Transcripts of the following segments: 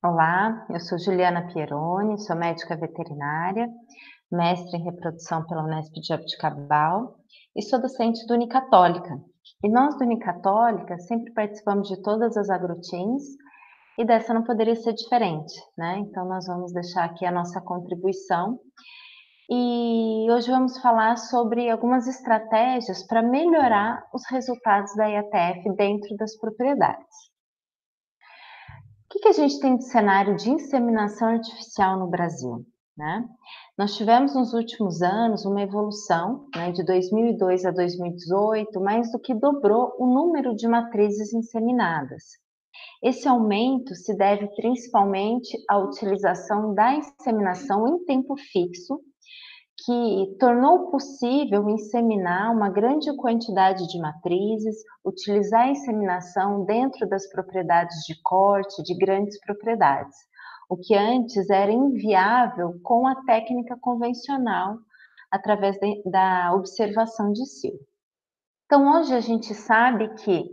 Olá, eu sou Juliana Pieroni, sou médica veterinária, mestre em reprodução pela Unesp de Jaboticabal e sou docente do Unicatólica. E nós do Unicatólica sempre participamos de todas as agroteams e dessa não poderia ser diferente, né? Então nós vamos deixar aqui a nossa contribuição e hoje vamos falar sobre algumas estratégias para melhorar os resultados da IATF dentro das propriedades. O que a gente tem de cenário de inseminação artificial no Brasil, né? Nós tivemos nos últimos anos uma evolução, né, de 2002 a 2018, mais do que dobrou o número de matrizes inseminadas. Esse aumento se deve principalmente à utilização da inseminação em tempo fixo, que tornou possível inseminar uma grande quantidade de matrizes, utilizar a inseminação dentro das propriedades de corte de grandes propriedades, o que antes era inviável com a técnica convencional, através da observação de cio. Então, hoje a gente sabe que,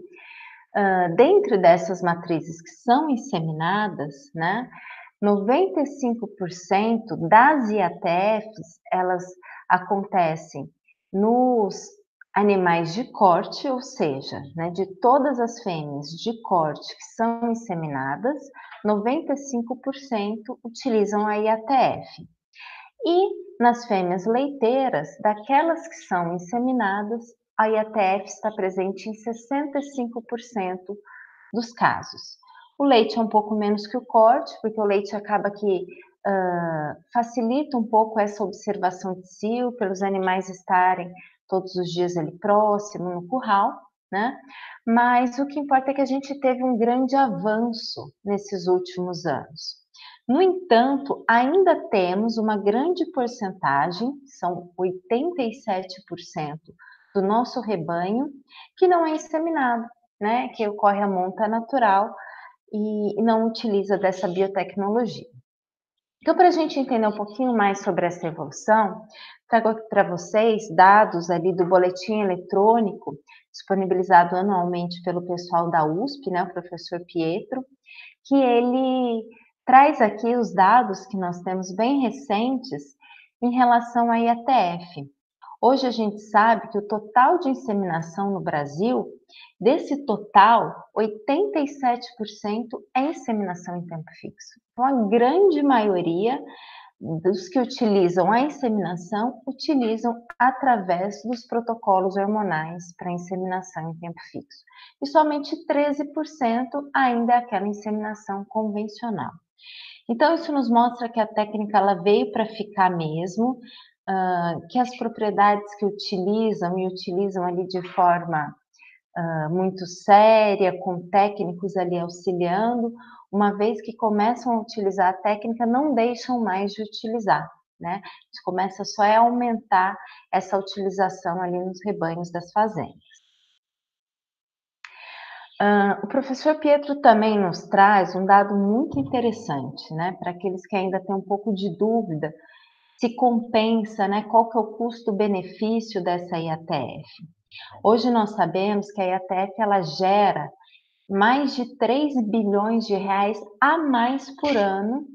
dentro dessas matrizes que são inseminadas, né, 95% das IATFs, elas acontecem nos animais de corte, ou seja, né, de todas as fêmeas de corte que são inseminadas, 95% utilizam a IATF. E nas fêmeas leiteiras, daquelas que são inseminadas, a IATF está presente em 65% dos casos. O leite é um pouco menos que o corte, porque o leite acaba que facilita um pouco essa observação de cio, pelos animais estarem todos os dias ali próximo, no curral, né? Mas o que importa é que a gente teve um grande avanço nesses últimos anos. No entanto, ainda temos uma grande porcentagem, são 87% do nosso rebanho, que não é inseminado, né? Que ocorre a monta natural e não utiliza dessa biotecnologia. Então, para a gente entender um pouquinho mais sobre essa evolução, trago aqui para vocês dados ali do boletim eletrônico disponibilizado anualmente pelo pessoal da USP, né, o professor Pietro, que ele traz aqui os dados que nós temos bem recentes em relação à IATF. Hoje a gente sabe que o total de inseminação no Brasil, desse total, 87% é inseminação em tempo fixo. Então, a grande maioria dos que utilizam a inseminação utilizam através dos protocolos hormonais para inseminação em tempo fixo. E somente 13% ainda é aquela inseminação convencional. Então, isso nos mostra que a técnica ela veio para ficar mesmo, que as propriedades que utilizam e utilizam ali de forma muito séria, com técnicos ali auxiliando, uma vez que começam a utilizar a técnica, não deixam mais de utilizar, né? A gente começa só a aumentar essa utilização ali nos rebanhos das fazendas. O professor Pietro também nos traz um dado muito interessante, né? Para aqueles que ainda têm um pouco de dúvida se compensa, né? Qual que é o custo-benefício dessa IATF? Hoje nós sabemos que a IATF ela gera mais de 3 bilhões de reais a mais por ano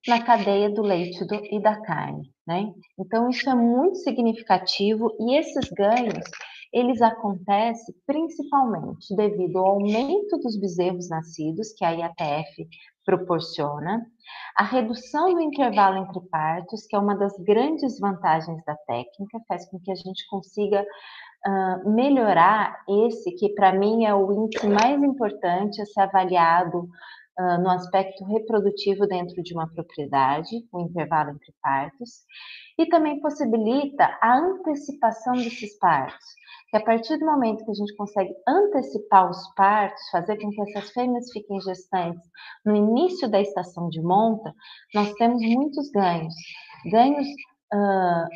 na cadeia do leite e da carne, né? Então isso é muito significativo e esses ganhos, eles acontecem principalmente devido ao aumento dos bezerros nascidos, que a IATF proporciona, a redução do intervalo entre partos, que é uma das grandes vantagens da técnica, faz com que a gente consiga melhorar esse, que para mim é o índice mais importante a ser avaliado no aspecto reprodutivo dentro de uma propriedade, o intervalo entre partos, e também possibilita a antecipação desses partos, que a partir do momento que a gente consegue antecipar os partos, fazer com que essas fêmeas fiquem gestantes no início da estação de monta, nós temos muitos ganhos. Ganhos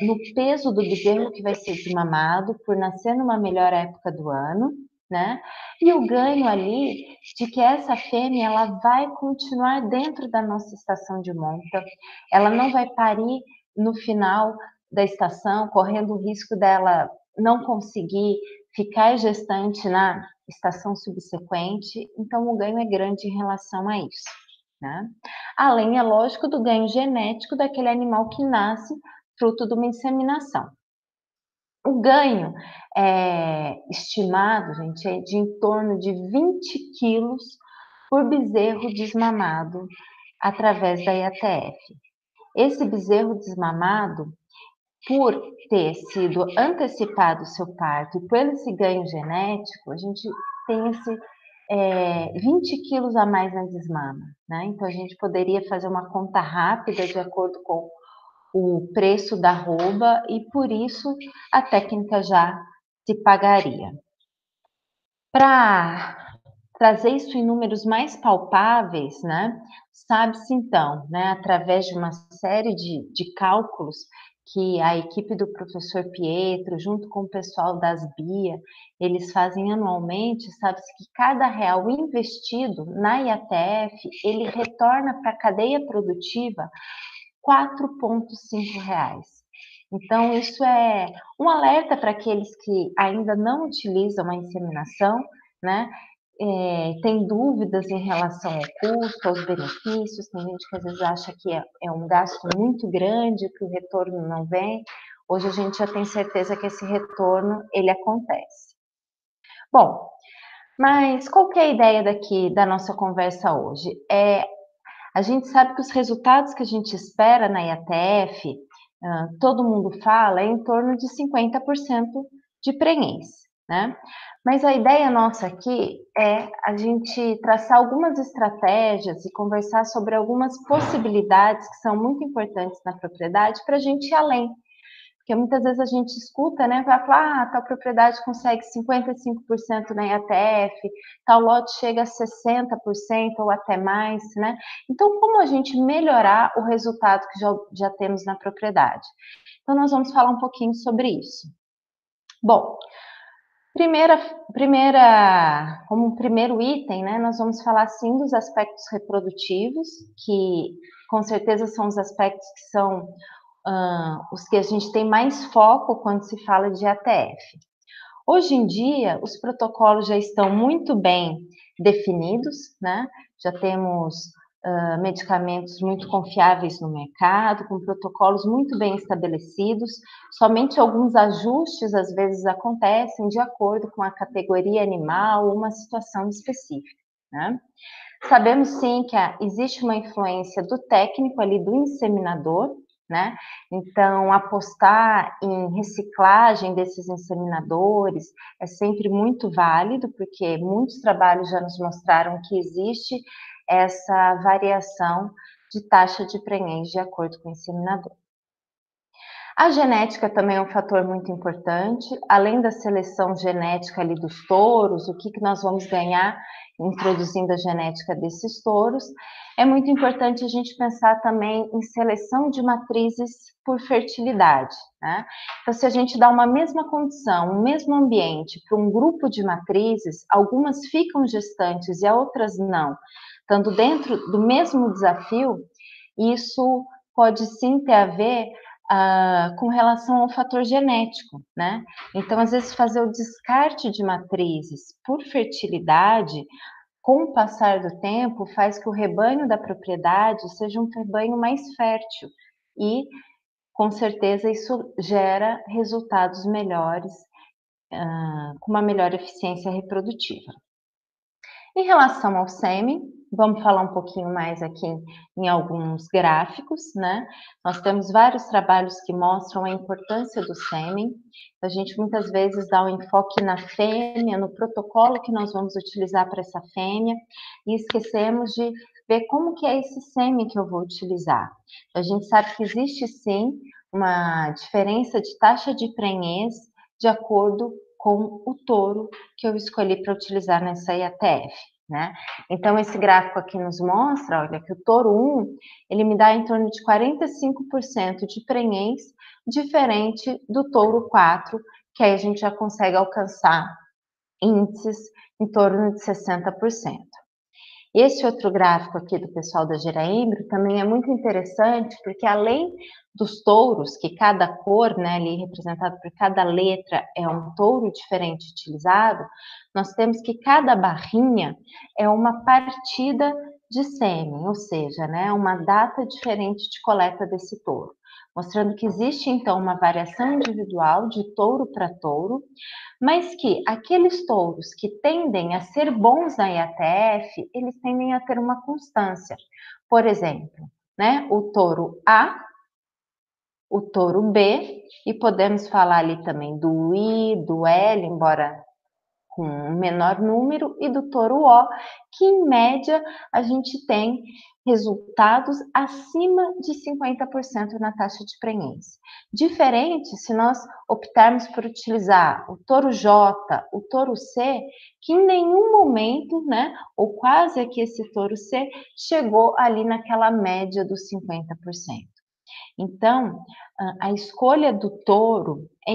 no peso do bezerro que vai ser desmamado, por nascer numa melhor época do ano, né? E o ganho ali de que essa fêmea ela vai continuar dentro da nossa estação de monta, ela não vai parir no final da estação, correndo o risco dela não conseguir ficar gestante na estação subsequente, então o ganho é grande em relação a isso, né? Além, é lógico, do ganho genético daquele animal que nasce fruto de uma inseminação. O ganho estimado, gente, é de em torno de 20 quilos por bezerro desmamado através da IATF. Esse bezerro desmamado, por ter sido antecipado o seu parto e pelo esse ganho genético, a gente tem esse 20 quilos a mais na desmama, né? Então a gente poderia fazer uma conta rápida de acordo com o preço da arroba e por isso a técnica já se pagaria. Para trazer isso em números mais palpáveis, né, sabe-se então, né, através de uma série de cálculos que a equipe do professor Pietro, junto com o pessoal das BIA, eles fazem anualmente, sabe-se que cada real investido na IATF, ele retorna para a cadeia produtiva R$ 4,5. Então, isso é um alerta para aqueles que ainda não utilizam a inseminação, né? Tem dúvidas em relação ao custo, aos benefícios. Tem gente que às vezes acha que é um gasto muito grande, que o retorno não vem. Hoje a gente já tem certeza que esse retorno ele acontece. Bom, mas qual que é a ideia daqui da nossa conversa hoje? A gente sabe que os resultados que a gente espera na IATF, todo mundo fala, é em torno de 50% de prenhez, né? Mas a ideia nossa aqui é a gente traçar algumas estratégias e conversar sobre algumas possibilidades que são muito importantes na propriedade para a gente ir além. Porque muitas vezes a gente escuta, né, vai falar, tal propriedade consegue 55% na IATF, tal lote chega a 60% ou até mais, né? Então, como a gente melhorar o resultado que já temos na propriedade? Então, nós vamos falar um pouquinho sobre isso. Bom, como um primeiro item, né, nós vamos falar sim dos aspectos reprodutivos, que com certeza são os aspectos que são os que a gente tem mais foco quando se fala de ATF. Hoje em dia, os protocolos já estão muito bem definidos, né? Já temos medicamentos muito confiáveis no mercado, com protocolos muito bem estabelecidos. Somente alguns ajustes às vezes acontecem de acordo com a categoria animal ou uma situação específica, né? Sabemos sim que existe uma influência do técnico ali, do inseminador, né? Então, apostar em reciclagem desses inseminadores é sempre muito válido, porque muitos trabalhos já nos mostraram que existe essa variação de taxa de prenhez de acordo com o inseminador. A genética também é um fator muito importante, além da seleção genética ali dos touros, o que nós vamos ganhar introduzindo a genética desses touros, é muito importante a gente pensar também em seleção de matrizes por fertilidade, né? Então, se a gente dá uma mesma condição, um mesmo ambiente para um grupo de matrizes, algumas ficam gestantes e outras não, estando dentro do mesmo desafio, isso pode sim ter a ver com relação ao fator genético, né? Então, às vezes, fazer o descarte de matrizes por fertilidade, com o passar do tempo, faz que o rebanho da propriedade seja um rebanho mais fértil e, com certeza, isso gera resultados melhores, com uma melhor eficiência reprodutiva. Em relação ao sêmen, vamos falar um pouquinho mais aqui em alguns gráficos, né? Nós temos vários trabalhos que mostram a importância do sêmen. A gente muitas vezes dá um enfoque na fêmea, no protocolo que nós vamos utilizar para essa fêmea, e esquecemos de ver como que é esse sêmen que eu vou utilizar. A gente sabe que existe sim uma diferença de taxa de prenhez de acordo com o touro que eu escolhi para utilizar nessa IATF, né? Então, esse gráfico aqui nos mostra, olha, que o touro 1, ele me dá em torno de 45% de prenhez, diferente do touro 4, que aí a gente já consegue alcançar índices em torno de 60%. Esse outro gráfico aqui do pessoal da Geraembro também é muito interessante, porque além dos touros, que cada cor, né, ali representado por cada letra, é um touro diferente utilizado, nós temos que cada barrinha é uma partida de sêmen, ou seja, né, uma data diferente de coleta desse touro, mostrando que existe então uma variação individual de touro para touro, mas que aqueles touros que tendem a ser bons na IATF, eles tendem a ter uma constância. Por exemplo, né, o touro A, o touro B, e podemos falar ali também do I, do L, embora com um menor número, e do touro O, que em média a gente tem resultados acima de 50% na taxa de prenhez. Diferente se nós optarmos por utilizar o touro J, o touro C, que em nenhum momento, né, ou quase aqui esse touro C, chegou ali naquela média dos 50%. Então, a escolha do touro é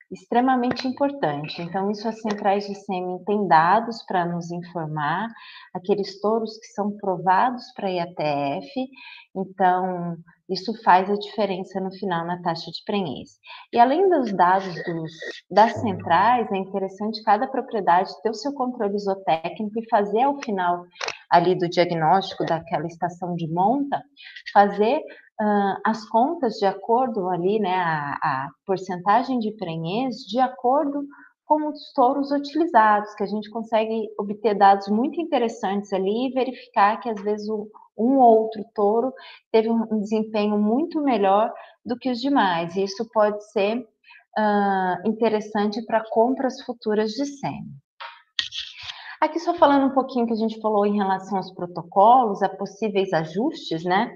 extremamente importante. Então, isso as centrais de sêmen têm dados para nos informar, aqueles touros que são provados para IATF, então isso faz a diferença no final na taxa de prenhez. E além dos dados das centrais, é interessante cada propriedade ter o seu controle isotécnico e fazer ao final ali do diagnóstico daquela estação de monta, fazer as contas de acordo ali, né, a porcentagem de prenhez de acordo com os touros utilizados, que a gente consegue obter dados muito interessantes ali e verificar que às vezes um ou outro touro teve um desempenho muito melhor do que os demais. E isso pode ser interessante para compras futuras de sêmen. Aqui só falando um pouquinho que a gente falou em relação aos protocolos, a possíveis ajustes, né?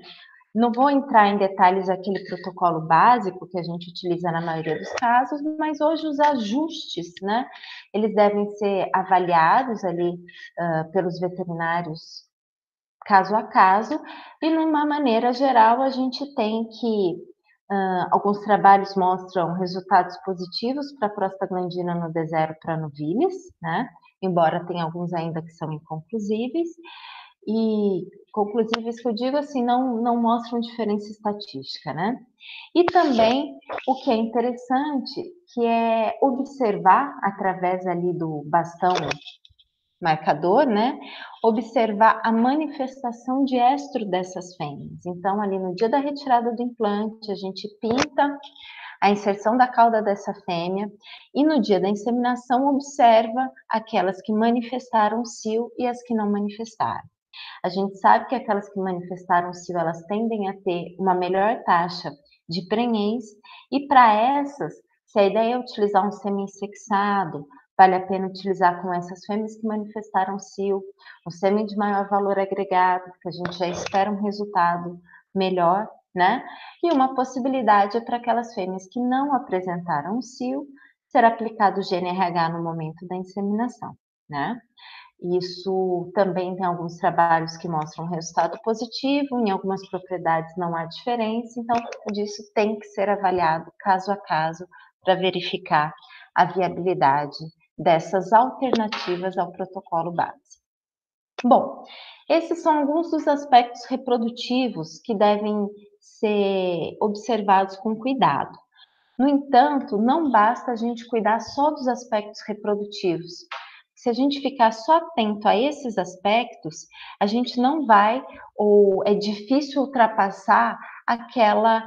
Não vou entrar em detalhes aquele protocolo básico que a gente utiliza na maioria dos casos, mas hoje os ajustes, né, eles devem ser avaliados ali pelos veterinários caso a caso, e numa maneira geral a gente tem que alguns trabalhos mostram resultados positivos para prostaglandina no D0 para novilhas, né, embora tenha alguns ainda que são inconclusíveis, e conclusíveis que eu digo assim, não mostram diferença estatística, né? E também o que é interessante, que é observar através ali do bastão marcador, né? Observar a manifestação de estro dessas fêmeas. Então, ali no dia da retirada do implante, a gente pinta a inserção da cauda dessa fêmea e no dia da inseminação observa aquelas que manifestaram cio e as que não manifestaram. A gente sabe que aquelas que manifestaram cio, elas tendem a ter uma melhor taxa de prenhez, e para essas, se a ideia é utilizar um semi-sexado, vale a pena utilizar com essas fêmeas que manifestaram cio, um sêmen de maior valor agregado, porque a gente já espera um resultado melhor, né? E uma possibilidade é para aquelas fêmeas que não apresentaram cio, ser aplicado o GNRH no momento da inseminação, né? Isso também tem alguns trabalhos que mostram resultado positivo, em algumas propriedades não há diferença, então disso tem que ser avaliado caso a caso para verificar a viabilidade dessas alternativas ao protocolo base. Bom, esses são alguns dos aspectos reprodutivos que devem ser observados com cuidado. No entanto, não basta a gente cuidar só dos aspectos reprodutivos. Se a gente ficar só atento a esses aspectos, a gente não vai, ou é difícil ultrapassar aquela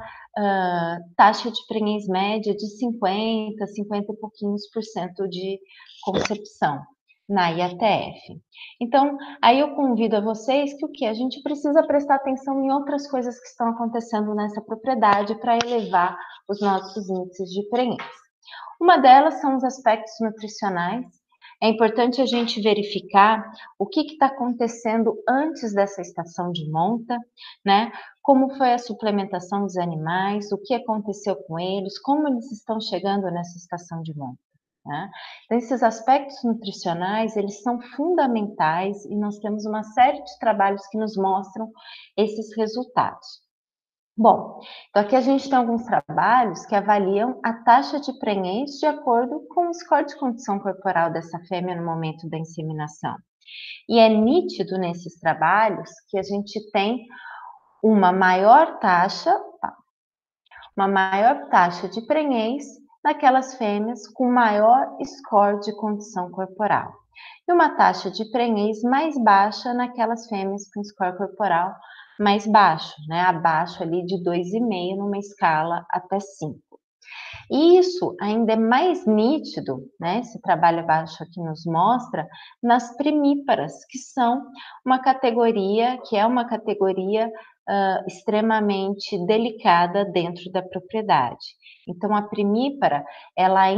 taxa de prenhez média de 50 e pouquinhos por cento de concepção na IATF. Então, aí eu convido a vocês que o que? A gente precisa prestar atenção em outras coisas que estão acontecendo nessa propriedade para elevar os nossos índices de prenhez. Uma delas são os aspectos nutricionais. É importante a gente verificar o que está acontecendo antes dessa estação de monta, né? Como foi a suplementação dos animais, o que aconteceu com eles, como eles estão chegando nessa estação de monta. Né? Então, esses aspectos nutricionais, eles são fundamentais e nós temos uma série de trabalhos que nos mostram esses resultados. Bom, então aqui a gente tem alguns trabalhos que avaliam a taxa de prenhez de acordo com o score de condição corporal dessa fêmea no momento da inseminação. E é nítido nesses trabalhos que a gente tem uma maior taxa de prenhez naquelas fêmeas com maior score de condição corporal. e uma taxa de prenhez mais baixa naquelas fêmeas com score corporal mais baixo, né, abaixo ali de 2,5 numa escala até 5. E isso ainda é mais nítido, né, esse trabalho abaixo aqui nos mostra, nas primíparas, que são uma categoria, extremamente delicada dentro da propriedade. Então a primípara, ela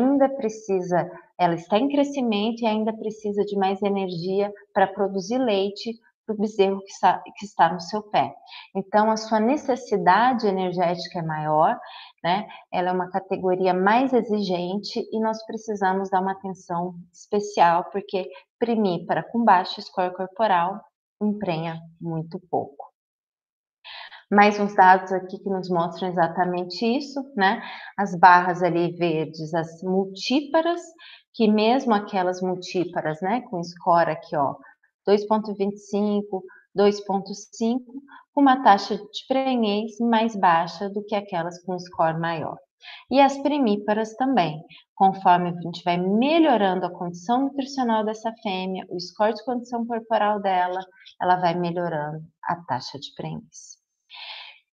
está em crescimento e ainda precisa de mais energia para produzir leite para o bezerro que está no seu pé. Então a sua necessidade energética é maior, né? Ela é uma categoria mais exigente e nós precisamos dar uma atenção especial, porque primípara com baixo score corporal emprenha muito pouco. Mais uns dados aqui que nos mostram exatamente isso, né? As barras ali verdes, as multíparas, que mesmo aquelas multíparas, né, com score aqui, ó, 2,25, 2,5, com uma taxa de prenhez mais baixa do que aquelas com score maior. E as primíparas também, conforme a gente vai melhorando a condição nutricional dessa fêmea, o score de condição corporal dela, ela vai melhorando a taxa de prenhez.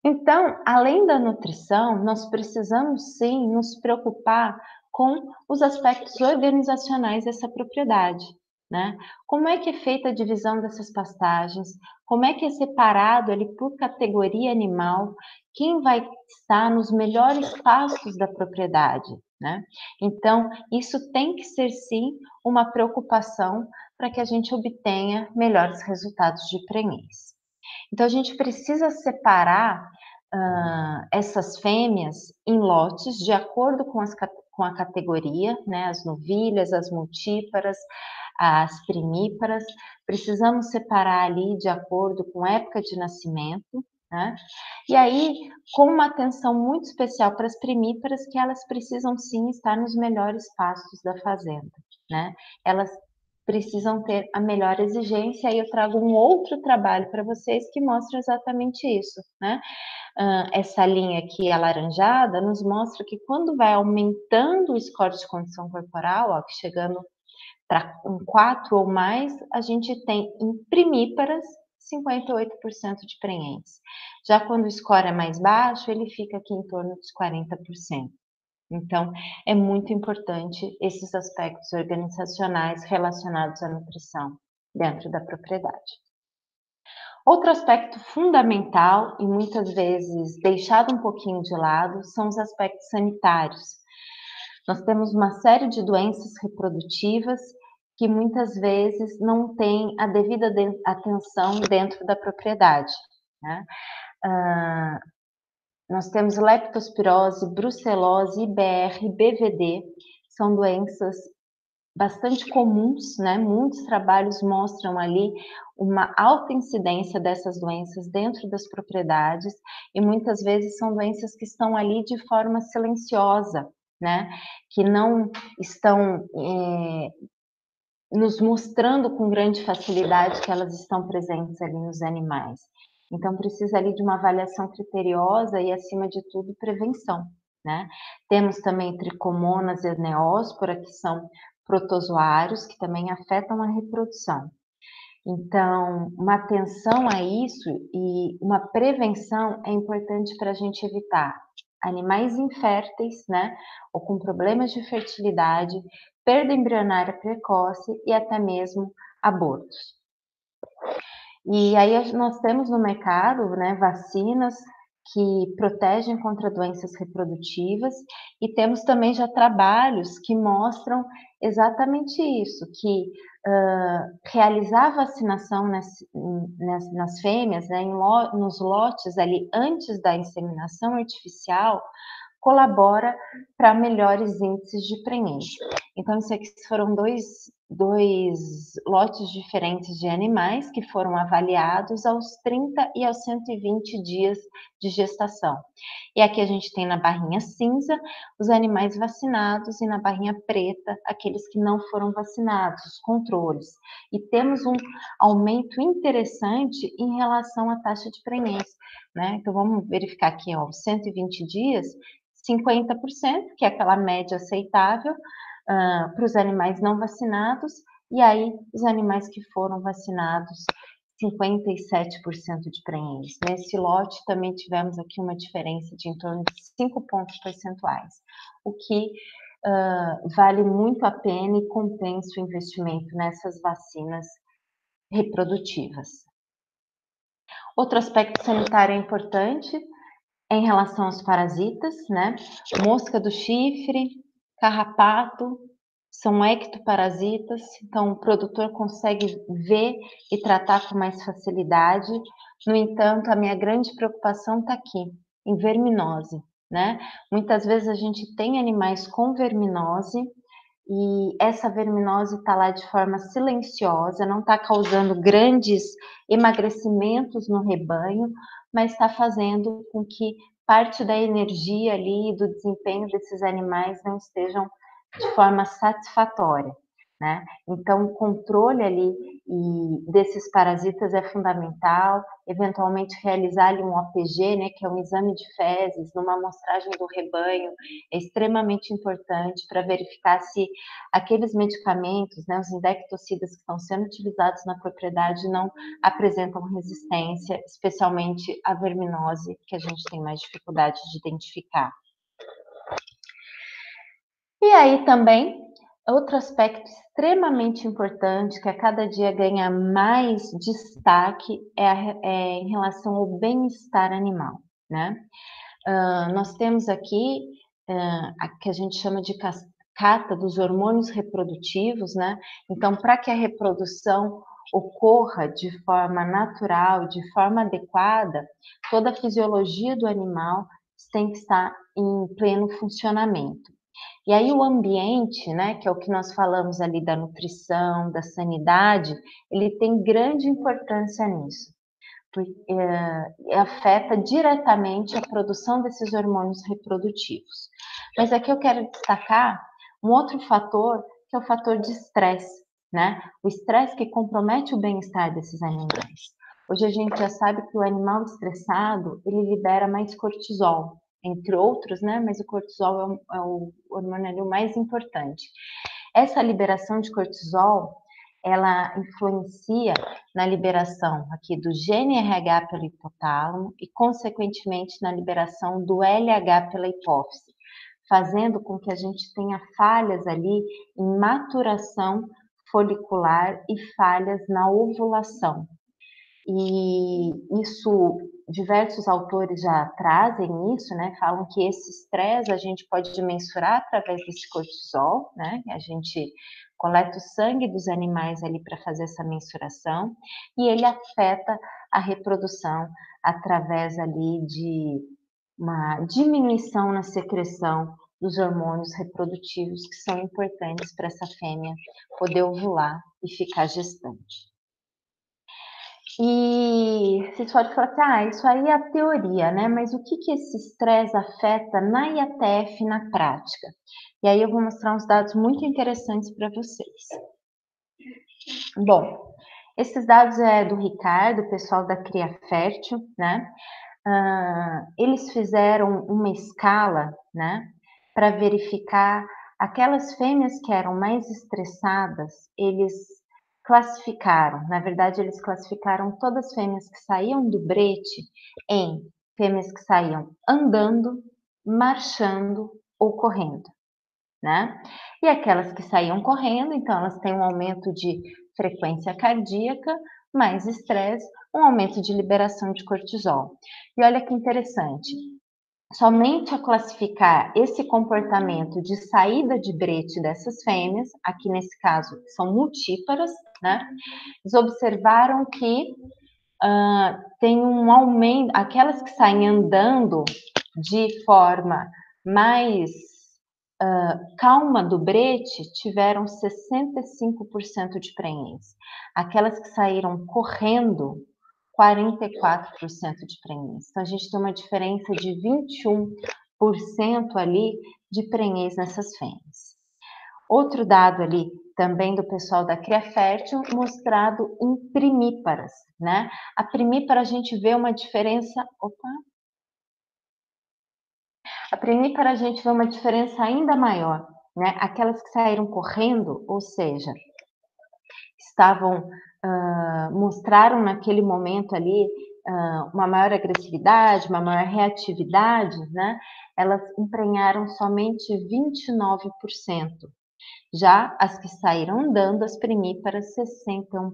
Então, além da nutrição, nós precisamos sim nos preocupar com os aspectos organizacionais dessa propriedade, né? Como é que é feita a divisão dessas pastagens? Como é que é separado ali por categoria animal? Quem vai estar nos melhores pastos da propriedade, né? Então, isso tem que ser sim uma preocupação para que a gente obtenha melhores resultados de prenhez. Então, a gente precisa separar essas fêmeas em lotes de acordo com a categoria, né? As novilhas, as multíparas, as primíparas. Precisamos separar ali de acordo com a época de nascimento, né? E aí, com uma atenção muito especial para as primíparas, que elas precisam sim estar nos melhores pastos da fazenda, né? Elas precisam ter a melhor exigência, e eu trago um outro trabalho para vocês que mostra exatamente isso, né? Essa linha aqui alaranjada nos mostra que quando vai aumentando o score de condição corporal, ó, que chegando para um 4 ou mais, a gente tem em primíparas 58% de prenhez. Já quando o score é mais baixo, ele fica aqui em torno dos 40%. Então, é muito importante esses aspectos organizacionais relacionados à nutrição dentro da propriedade. Outro aspecto fundamental e muitas vezes deixado um pouquinho de lado são os aspectos sanitários. Nós temos uma série de doenças reprodutivas que muitas vezes não têm a devida atenção dentro da propriedade, né? Nós temos leptospirose, brucelose, IBR, BVD, são doenças bastante comuns, né? Muitos trabalhos mostram ali uma alta incidência dessas doenças dentro das propriedades, e muitas vezes são doenças que estão ali de forma silenciosa, né? Que não estão nos mostrando com grande facilidade que elas estão presentes ali nos animais. Então precisa ali de uma avaliação criteriosa e, acima de tudo, prevenção, né? Temos também tricomonas e neóspora, que são protozoários que também afetam a reprodução. Então, uma atenção a isso e uma prevenção é importante para a gente evitar animais inférteis, né, ou com problemas de fertilidade, perda embrionária precoce e até mesmo abortos. E aí nós temos no mercado, né, vacinas que protegem contra doenças reprodutivas, e temos também já trabalhos que mostram exatamente isso, que realizar a vacinação nas fêmeas, né, nos lotes ali antes da inseminação artificial, colabora para melhores índices de prenhez. Então, isso aqui foram dois lotes diferentes de animais que foram avaliados aos 30 e aos 120 dias de gestação. E aqui a gente tem na barrinha cinza os animais vacinados e na barrinha preta aqueles que não foram vacinados, os controles. E temos um aumento interessante em relação à taxa de prenhez, né? Então vamos verificar aqui, ó, 120 dias, 50%, que é aquela média aceitável para os animais não vacinados, e aí os animais que foram vacinados, 57% de prenhez. Nesse lote também tivemos aqui uma diferença de em torno de 5 pontos percentuais, o que vale muito a pena e compensa o investimento nessas vacinas reprodutivas. Outro aspecto sanitário importante é em relação aos parasitas, né? Mosca do chifre, carrapato, são ectoparasitas, então o produtor consegue ver e tratar com mais facilidade. No entanto, a minha grande preocupação está aqui, em verminose, né? Muitas vezes a gente tem animais com verminose e essa verminose está lá de forma silenciosa, não está causando grandes emagrecimentos no rebanho, mas está fazendo com que parte da energia ali e do desempenho desses animais não estejam de forma satisfatória, né? Então, o controle ali desses parasitas é fundamental, eventualmente realizar ali um OPG, né, que é um exame de fezes, numa amostragem do rebanho, é extremamente importante para verificar se aqueles medicamentos, né, os indectocidas que estão sendo utilizados na propriedade não apresentam resistência, especialmente a verminose, que a gente tem mais dificuldade de identificar. E aí também, outro aspecto extremamente importante, que a cada dia ganha mais destaque, é em relação ao bem-estar animal, né? Nós temos aqui a que a gente chama de cascata dos hormônios reprodutivos, né? Então, para que a reprodução ocorra de forma natural, de forma adequada, toda a fisiologia do animal tem que estar em pleno funcionamento. E aí o ambiente, né, que é o que nós falamos ali da nutrição, da sanidade, ele tem grande importância nisso, porque afeta diretamente a produção desses hormônios reprodutivos. Mas aqui eu quero destacar um outro fator, que é o fator de estresse, né? O estresse que compromete o bem-estar desses animais. Hoje a gente já sabe que o animal estressado, ele libera mais cortisol, entre outros, né? Mas o cortisol é o hormônio mais importante. Essa liberação de cortisol, ela influencia na liberação aqui do GNRH pelo hipotálamo e, consequentemente, na liberação do LH pela hipófise, fazendo com que a gente tenha falhas ali em maturação folicular e falhas na ovulação. E isso, diversos autores já trazem isso, né? Falam que esse estresse a gente pode mensurar através desse cortisol, né? A gente coleta o sangue dos animais ali para fazer essa mensuração e ele afeta a reprodução através ali de uma diminuição na secreção dos hormônios reprodutivos que são importantes para essa fêmea poder ovular e ficar gestante. E vocês podem falar assim, isso aí é a teoria, né? Mas o que esse estresse afeta na IATF na prática? E aí eu vou mostrar uns dados muito interessantes para vocês. Bom, esses dados é do Ricardo, pessoal da Cria Fértil, né? Eles fizeram uma escala, né? Para verificar aquelas fêmeas que eram mais estressadas, eles classificaram, na verdade, eles classificaram todas as fêmeas que saíam do brete em fêmeas que saíam andando, marchando ou correndo, né? E aquelas que saíam correndo, então elas têm um aumento de frequência cardíaca, mais estresse, um aumento de liberação de cortisol. E olha que interessante, somente a classificar esse comportamento de saída de brete dessas fêmeas, aqui nesse caso são multíparas, né? Eles observaram que tem um aumento, aquelas que saem andando de forma mais calma do brete tiveram 65% de prenhez. Aquelas que saíram correndo, 44% de prenhez. Então, a gente tem uma diferença de 21% ali de prenhez nessas fêmeas. Outro dado ali, também do pessoal da Cria Fértil, mostrado em primíparas, né? A primípara a gente vê uma diferença... A primípara a gente vê uma diferença ainda maior, né? Aquelas que saíram correndo, ou seja, estavam, mostraram naquele momento ali, uma maior agressividade, uma maior reatividade, né, elas emprenharam somente 29%. Já as que saíram andando, as primíparas, 61%.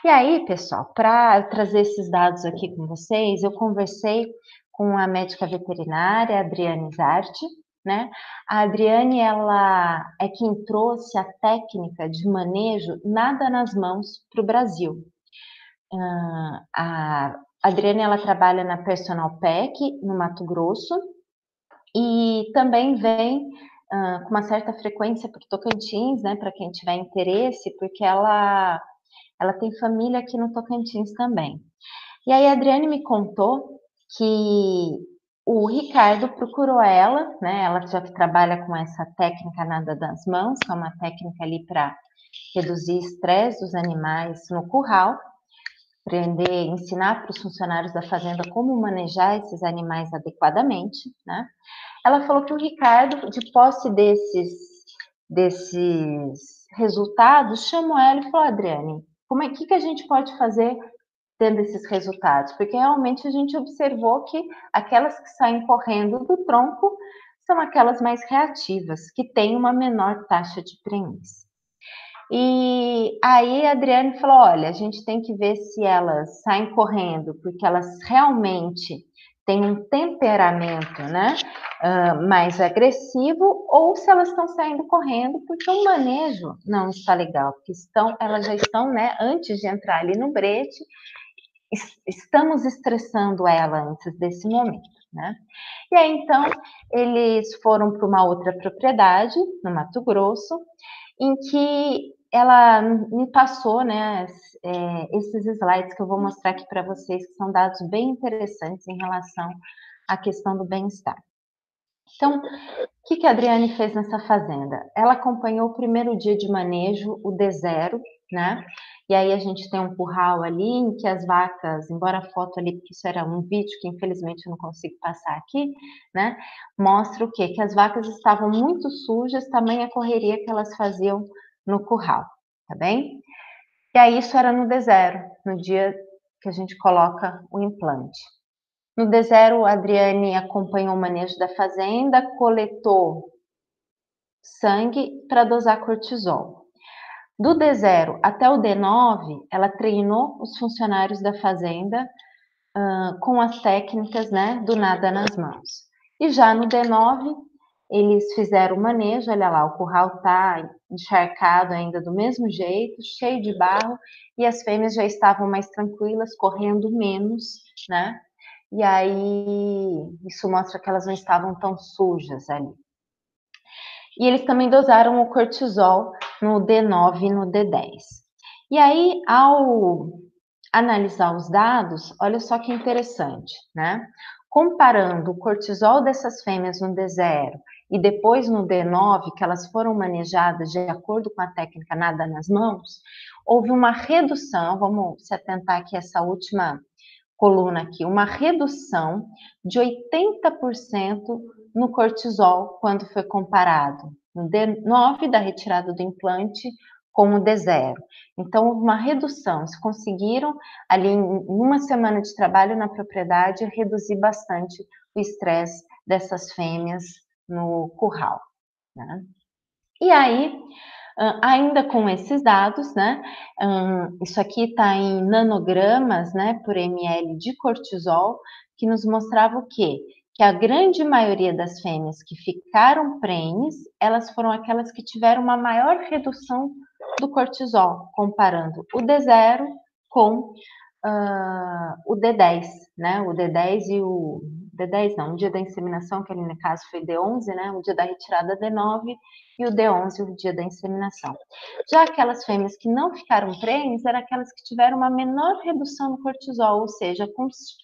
E aí, pessoal, para trazer esses dados aqui com vocês, eu conversei com a médica veterinária, Adriane Zarte, né? A Adriane, ela é quem trouxe a técnica de manejo nada nas mãos para o Brasil. A Adriane, ela trabalha na Personal Pack, no Mato Grosso, e também vem com uma certa frequência para o Tocantins, né, para quem tiver interesse, porque ela tem família aqui no Tocantins também. E aí a Adriane me contou que o Ricardo procurou ela, né? Ela já que trabalha com essa técnica nada das mãos, que é uma técnica ali para reduzir estresse dos animais no curral, aprender, ensinar para os funcionários da fazenda como manejar esses animais adequadamente, né? Ela falou que o Ricardo, de posse desses resultados, chamou ela e falou: Adriane, como é que a gente pode fazer tendo esses resultados? Porque realmente a gente observou que aquelas que saem correndo do tronco são aquelas mais reativas, que têm uma menor taxa de prenhez. E aí a Adriane falou: olha, a gente tem que ver se elas saem correndo porque elas realmente têm um temperamento, né, mais agressivo, ou se elas estão saindo correndo porque o manejo não está legal, porque elas já estão, né, antes de entrar ali no brete, estamos estressando ela antes desse momento, né? E aí então eles foram para uma outra propriedade no Mato Grosso, em que ela me passou, né, esses slides que eu vou mostrar aqui para vocês, que são dados bem interessantes em relação à questão do bem-estar. Então, o que a Adriane fez nessa fazenda? Ela acompanhou o primeiro dia de manejo, o D0, né? E aí a gente tem um curral ali em que as vacas, embora a foto ali, porque isso era um vídeo que infelizmente eu não consigo passar aqui, né? Mostra o quê? Que as vacas estavam muito sujas, tamanha correria que elas faziam no curral, tá bem? E aí isso era no D0, no dia que a gente coloca o implante. No D0, a Adriane acompanhou o manejo da fazenda, coletou sangue para dosar cortisol. Do D0 até o D9, ela treinou os funcionários da fazenda com as técnicas, né, do nada nas mãos. E já no D9, eles fizeram o manejo, olha lá, o curral está encharcado ainda do mesmo jeito, cheio de barro, e as fêmeas já estavam mais tranquilas, correndo menos, né? E aí, isso mostra que elas não estavam tão sujas ali. E eles também dosaram o cortisol no D9 e no D10. E aí, ao analisar os dados, olha só que interessante, né? Comparando o cortisol dessas fêmeas no D0 e depois no D9, que elas foram manejadas de acordo com a técnica nada nas mãos, houve uma redução, vamos se atentar aqui a essa última coluna aqui, uma redução de 80% no cortisol quando foi comparado no D9 da retirada do implante com o D0. Então, houve uma redução, eles conseguiram ali em uma semana de trabalho na propriedade reduzir bastante o estresse dessas fêmeas no curral, né? E aí, ainda com esses dados, né, isso aqui está em nanogramas, né, por ml de cortisol, que nos mostrava o quê? Que a grande maioria das fêmeas que ficaram prenhes, elas foram aquelas que tiveram uma maior redução do cortisol, comparando o D0 com o D10, né? O D10 e o D10 não, o dia da inseminação, que ali no caso foi D11, né? O dia da retirada D9 e o D11, o dia da inseminação. Já aquelas fêmeas que não ficaram prenhes eram aquelas que tiveram uma menor redução no cortisol, ou seja,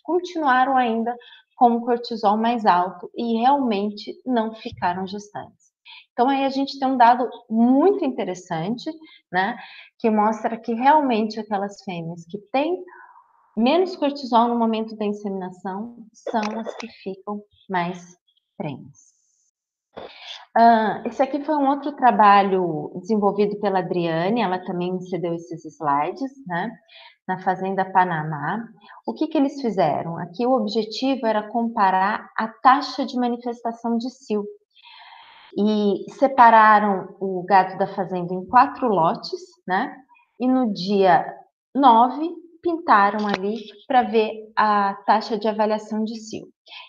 continuaram ainda com o cortisol mais alto e realmente não ficaram gestantes. Então aí a gente tem um dado muito interessante, né, que mostra que realmente aquelas fêmeas que têm menos cortisol no momento da inseminação são as que ficam mais prenhes. Esse aqui foi um outro trabalho desenvolvido pela Adriane, ela também me cedeu esses slides, né, na Fazenda Panamá. O que que eles fizeram? Aqui o objetivo era comparar a taxa de manifestação de cio e separaram o gado da fazenda em 4 lotes, né, e no dia 9 pintaram ali para ver a taxa de avaliação de cio.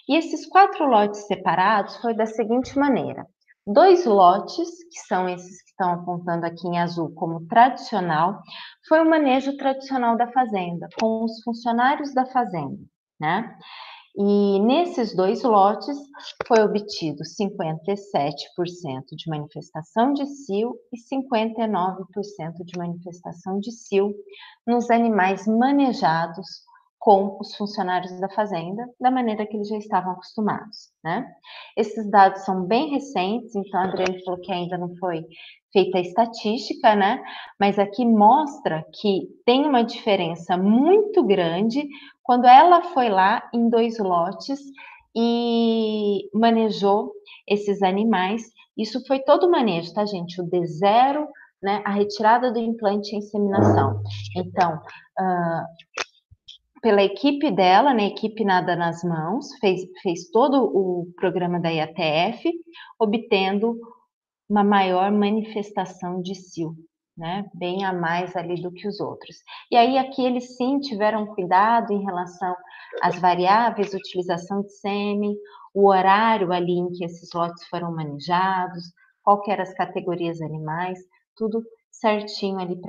E esses 4 lotes separados foi da seguinte maneira: 2 lotes, que são esses que estão apontando aqui em azul como tradicional, foi o manejo tradicional da fazenda, com os funcionários da fazenda, né? E nesses 2 lotes foi obtido 57% de manifestação de cio e 59% de manifestação de cio nos animais manejados com os funcionários da fazenda, da maneira que eles já estavam acostumados, né? Esses dados são bem recentes, então a Adriane falou que ainda não foi feita a estatística, né? Mas aqui mostra que tem uma diferença muito grande quando ela foi lá em 2 lotes e manejou esses animais. Isso foi todo o manejo, tá, gente? O D0, né, a retirada do implante e a inseminação. Então, pela equipe dela, né, equipe Nada nas Mãos, fez todo o programa da IATF, obtendo uma maior manifestação de cio, né? Bem a mais ali do que os outros. E aí aqui eles sim tiveram cuidado em relação às variáveis, utilização de sêmen, o horário ali em que esses lotes foram manejados, qual que eram as categorias animais, tudo certinho ali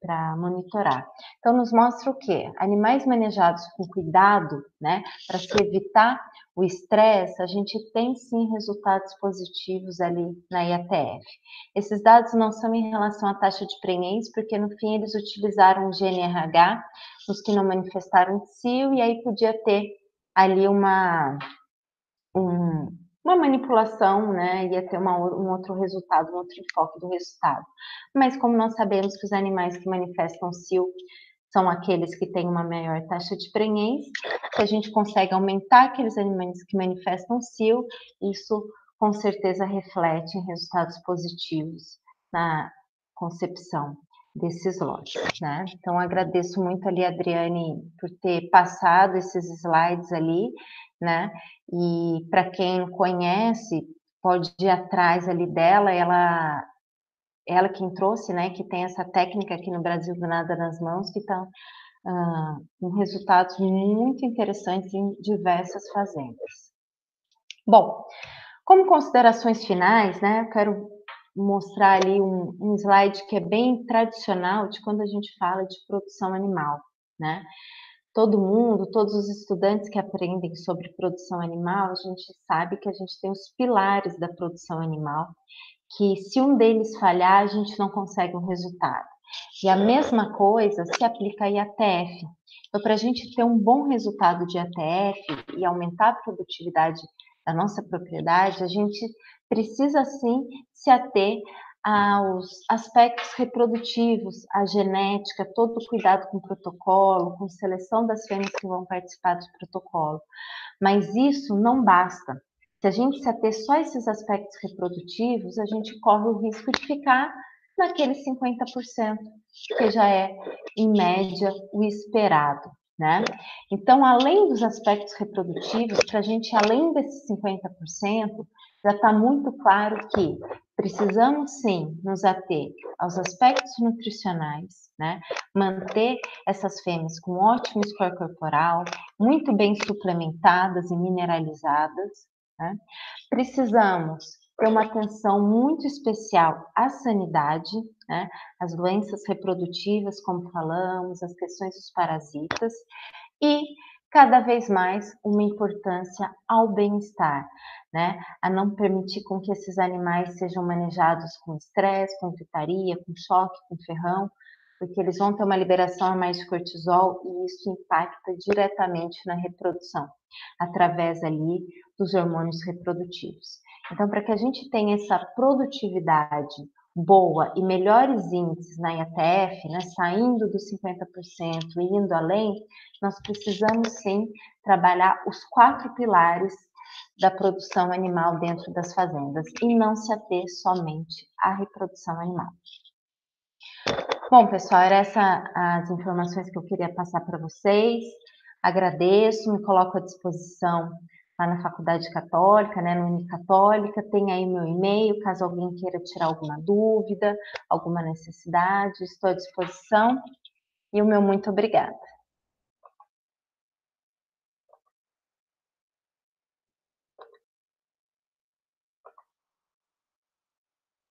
para monitorar. Então nos mostra o quê? Animais manejados com cuidado, né, para se evitar o estresse, a gente tem sim resultados positivos ali na IATF. Esses dados não são em relação à taxa de prenhez, porque no fim eles utilizaram o GNRH, os que não manifestaram cio, e aí podia ter ali uma manipulação, né? Ia ter um outro resultado, um outro enfoque do resultado. Mas como nós sabemos que os animais que manifestam cio são aqueles que têm uma maior taxa de prenhez, se a gente consegue aumentar aqueles animais que manifestam cio, isso com certeza reflete em resultados positivos na concepção desses lotes, né? Então agradeço muito ali a Adriane por ter passado esses slides ali, né? E para quem conhece, pode ir atrás ali dela, ela quem trouxe, né, que tem essa técnica aqui no Brasil do Nada nas Mãos, que está com resultados muito interessantes em diversas fazendas. Bom, como considerações finais, né, eu quero mostrar ali um slide que é bem tradicional de quando a gente fala de produção animal, né? Todo mundo, todos os estudantes que aprendem sobre produção animal, a gente sabe que a gente tem os pilares da produção animal, que se um deles falhar, a gente não consegue um resultado. E a mesma coisa se aplica a IATF. Então, para a gente ter um bom resultado de IATF e aumentar a produtividade da nossa propriedade, a gente precisa sim se ater aos aspectos reprodutivos, à genética, todo o cuidado com o protocolo, com seleção das fêmeas que vão participar do protocolo. Mas isso não basta. Se a gente se ater só a esses aspectos reprodutivos, a gente corre o risco de ficar naqueles 50%, que já é, em média, o esperado, né? Então, além dos aspectos reprodutivos, para a gente, além desses 50%, já está muito claro que precisamos sim nos ater aos aspectos nutricionais, né? Manter essas fêmeas com ótimo score corporal, muito bem suplementadas e mineralizadas, né? Precisamos ter uma atenção muito especial à sanidade, né? As doenças reprodutivas, como falamos, as questões dos parasitas e cada vez mais uma importância ao bem-estar, né? A não permitir com que esses animais sejam manejados com estresse, com gritaria, com choque, com ferrão, porque eles vão ter uma liberação a mais de cortisol e isso impacta diretamente na reprodução, através ali dos hormônios reprodutivos. Então, para que a gente tenha essa produtividade boa e melhores índices na IATF, né, saindo dos 50% e indo além, nós precisamos sim trabalhar os 4 pilares da produção animal dentro das fazendas e não se ater somente à reprodução animal. Bom, pessoal, eram essas as informações que eu queria passar para vocês. Agradeço, me coloco à disposição lá na Faculdade Católica, né, no Unicatólica. Tem aí meu e-mail, caso alguém queira tirar alguma dúvida, alguma necessidade, estou à disposição. E o meu muito obrigada.